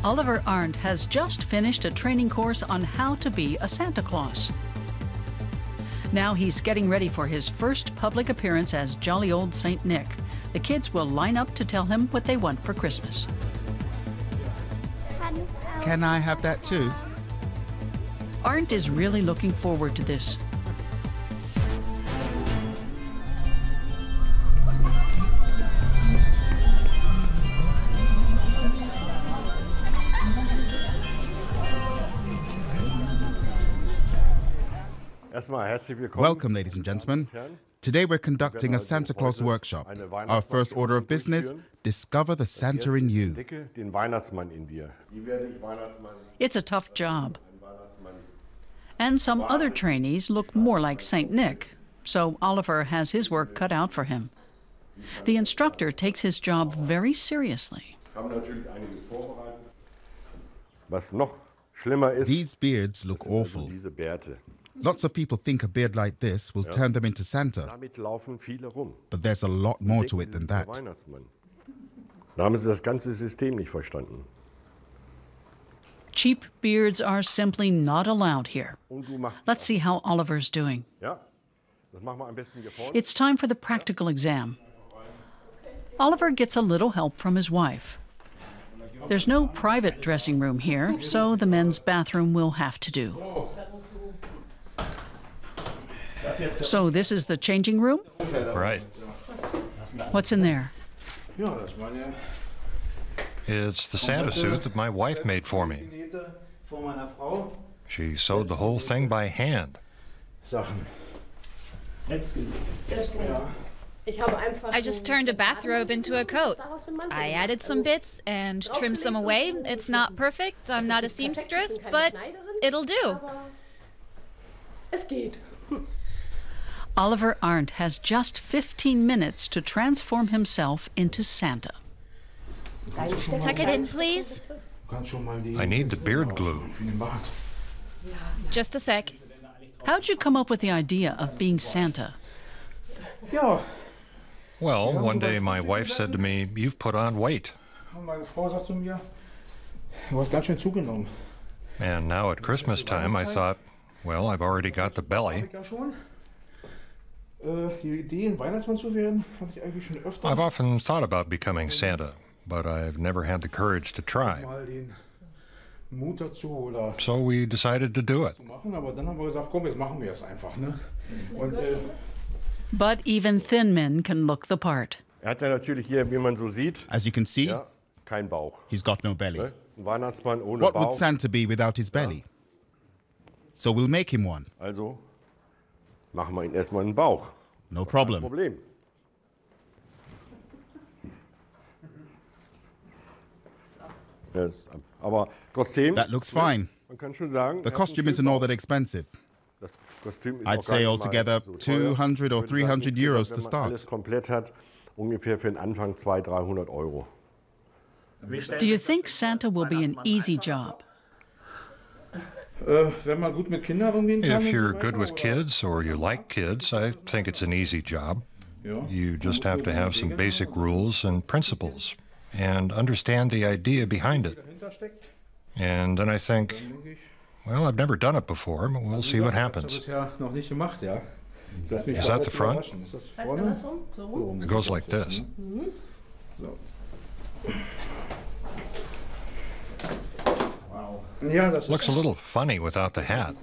Oliver Arndt has just finished a training course on how to be a Santa Claus. Now he's getting ready for his first public appearance as jolly old Saint Nick. The kids will line up to tell him what they want for Christmas. Can I have that too? Arndt is really looking forward to this. Welcome, ladies and gentlemen. Today we're conducting a Santa Claus workshop. Our first order of business, discover the Santa in you. It's a tough job. And some other trainees look more like Saint Nick, so Oliver has his work cut out for him. The instructor takes his job very seriously. These beards look awful. Lots of people think a beard like this will turn them into Santa. But there's a lot more to it than that. Cheap beards are simply not allowed here. Let's see how Oliver's doing. It's time for the practical exam. Oliver gets a little help from his wife. There's no private dressing room here, so the men's bathroom will have to do. So this is the changing room? Right. What's in there? It's the Santa suit that my wife made for me. She sewed the whole thing by hand. I just turned a bathrobe into a coat. I added some bits and trimmed some away. It's not perfect. I'm not a seamstress, but it'll do. Oliver Arndt has just 15 minutes to transform himself into Santa. Tuck it in, please. I need the beard glue. Just a sec. How'd you come up with the idea of being Santa? Well, one day my wife said to me, "You've put on weight." And now at Christmas time, I thought, well, I've already got the belly. I've often thought about becoming Santa, but I've never had the courage to try. So we decided to do it. But even thin men can look the part. As you can see, he's got no belly. What would Santa be without his belly? So we'll make him one. No problem. That looks fine. The costume isn't all that expensive. I'd say altogether 200 or 300 euros to start. Do you think Santa will be an easy job? If you're good with kids or you like kids, I think it's an easy job. You just have to have some basic rules and principles and understand the idea behind it. And then I think, well, I've never done it before, but we'll see what happens. Is that the front? It goes like this. Looks a little funny without the hat.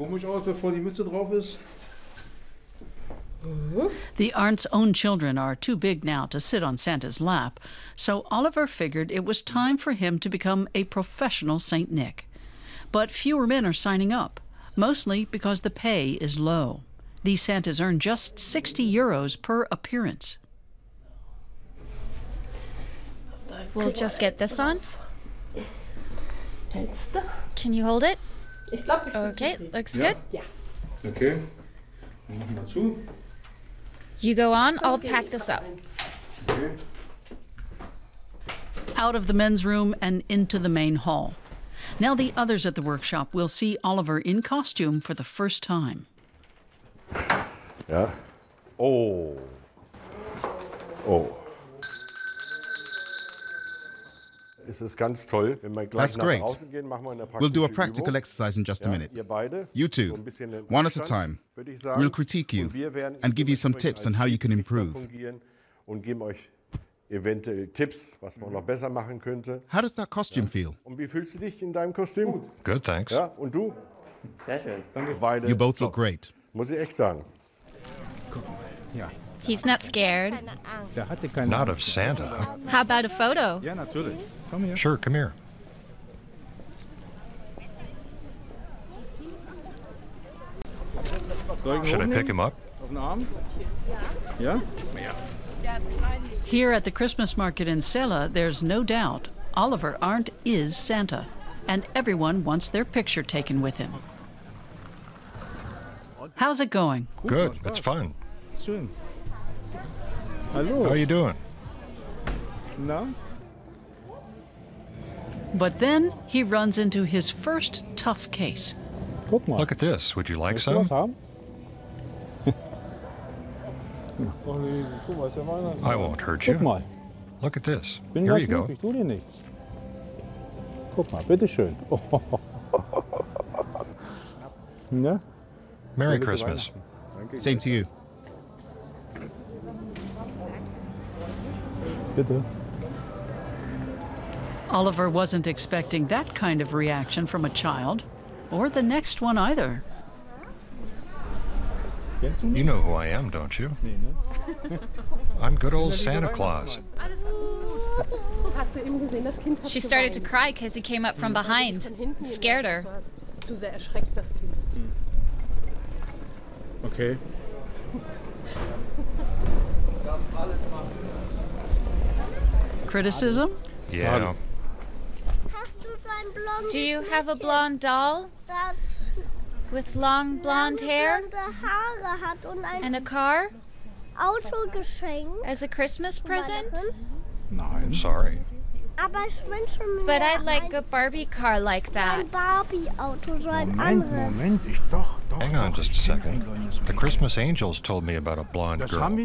The Arndt's own children are too big now to sit on Santa's lap, so Oliver figured it was time for him to become a professional Saint Nick. But fewer men are signing up, mostly because the pay is low. These Santas earn just 60 euros per appearance. We'll just get this on. Can you hold it? Okay, looks good. Okay. You go on, I'll pack this up. Out of the men's room and into the main hall. Now the others at the workshop will see Oliver in costume for the first time. Ja. Oh. That's great. We'll do a practical exercise in just a minute. You two, one at a time. We'll critique you and give you some tips on how you can improve. How does that costume feel? Good, thanks. You both look great. He's not scared. Not of Santa. How about a photo? Sure, come here. Should I pick him up? Here at the Christmas market in Celle, there's no doubt Oliver Arndt is Santa, and everyone wants their picture taken with him. How's it going? Good, it's fun. How are you doing? But then he runs into his first tough case. Look at this. Would you like some? I won't hurt you. Look at this. Here you go. Merry Christmas. Same to you. Oliver wasn't expecting that kind of reaction from a child, or the next one either. You know who I am, don't you? I'm good old Santa Claus. She started to cry because he came up from behind. Scared her. Okay. Criticism? Yeah. Do you have a blonde doll? With long blonde hair? And a car? As a Christmas present? No, I'm sorry. But I'd like a Barbie car like that. Hang on just a second. The Christmas angels told me about a blonde girl.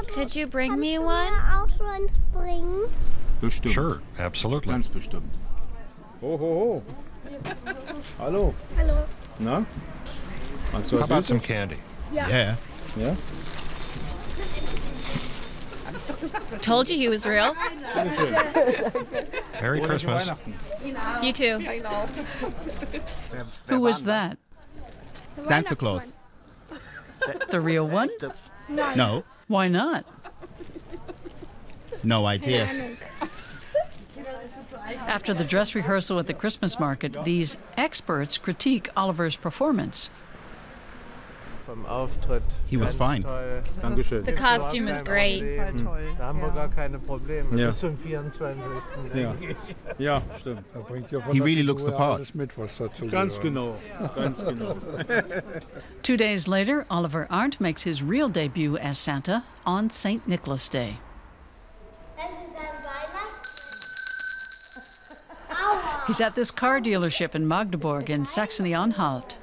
Could you bring me one? Sure, absolutely. Hallo. Na? How about some candy? Yeah. Told you he was real. Merry Christmas. You too. Who was that? Santa Claus. The real one? No. Why not? No idea. After the dress rehearsal at the Christmas market, these experts critique Oliver's performance. He was fine. The costume is great. He really looks the part. 2 days later, Oliver Arndt makes his real debut as Santa on St. Nicholas Day. He's at this car dealership in Magdeburg in Saxony-Anhalt.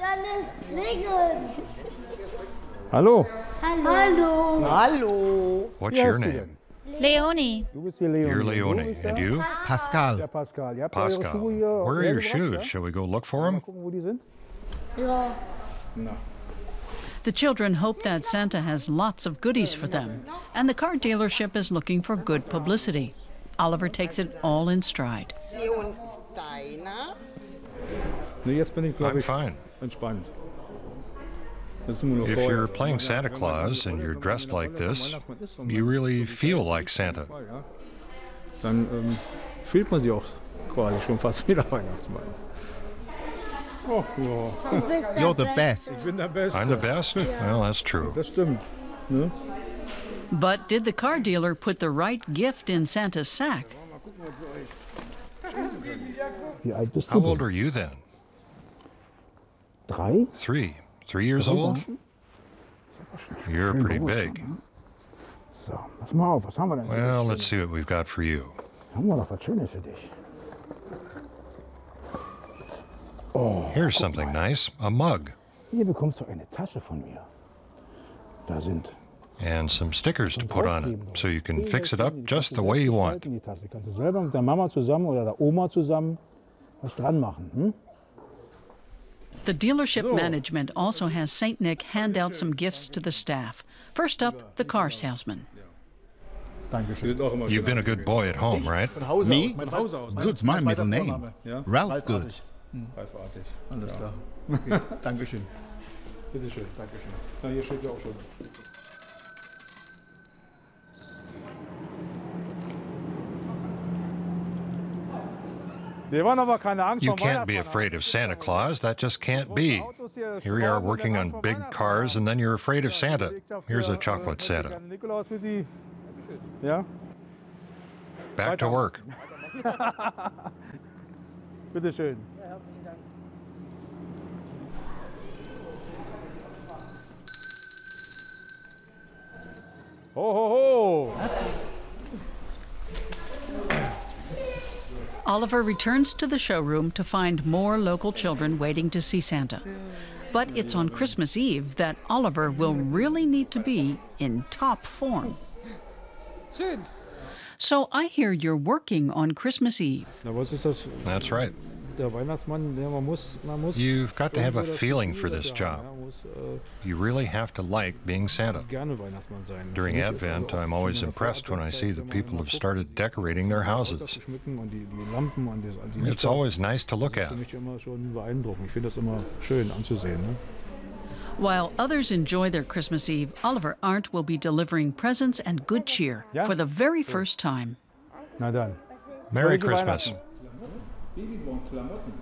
Hallo. What's your name? Leonie. You're Leonie. And you? Pascal. Pascal. Where are your shoes? Shall we go look for them? The children hope that Santa has lots of goodies for them, and the car dealership is looking for good publicity. Oliver takes it all in stride. I'm fine. If you're playing Santa Claus and you're dressed like this, you really feel like Santa. Dann fühlt man sich auch quasi schon fast wie der Weihnachtsmann. Oh, ja. You're the best. Ich bin der Beste. I'm the best? Well, that's true. Das stimmt. Ne? But did the car dealer put the right gift in Santa's sack? Wie alt bist du How denn? old are you then? 3? 3. 3 years old? You're pretty big. So, pass mal auf, was haben wir denn? Well, let's see what we've got for you. Haben wir doch was Schönes für dich. Here's something nice, a mug. Hier bekommst du eine Tasche von mir. Da sind and some stickers to put on it, so you can fix it up just the way you want. The dealership management also has St. Nick hand out some gifts to the staff. First up, the car salesman. You've been a good boy at home, right? Me? Good's my middle name. Ralph Good. Alles klar. Dankeschön. Bitte schön, Dankeschön. Na, hier steht ja auch schon. You can't be afraid of Santa Claus. That just can't be. Here we are working on big cars, and then you're afraid of Santa. Here's a chocolate Santa. Back to work. Bitte schön. Ho, ho, ho! Oliver returns to the showroom to find more local children waiting to see Santa. But it's on Christmas Eve that Oliver will really need to be in top form. So I hear you're working on Christmas Eve. That's right. You've got to have a feeling for this job. You really have to like being Santa. During Advent, I'm always impressed when I see that people have started decorating their houses. It's always nice to look at. While others enjoy their Christmas Eve, Oliver Arndt will be delivering presents and good cheer for the very first time. Merry Christmas. Babyborn-Klamotten.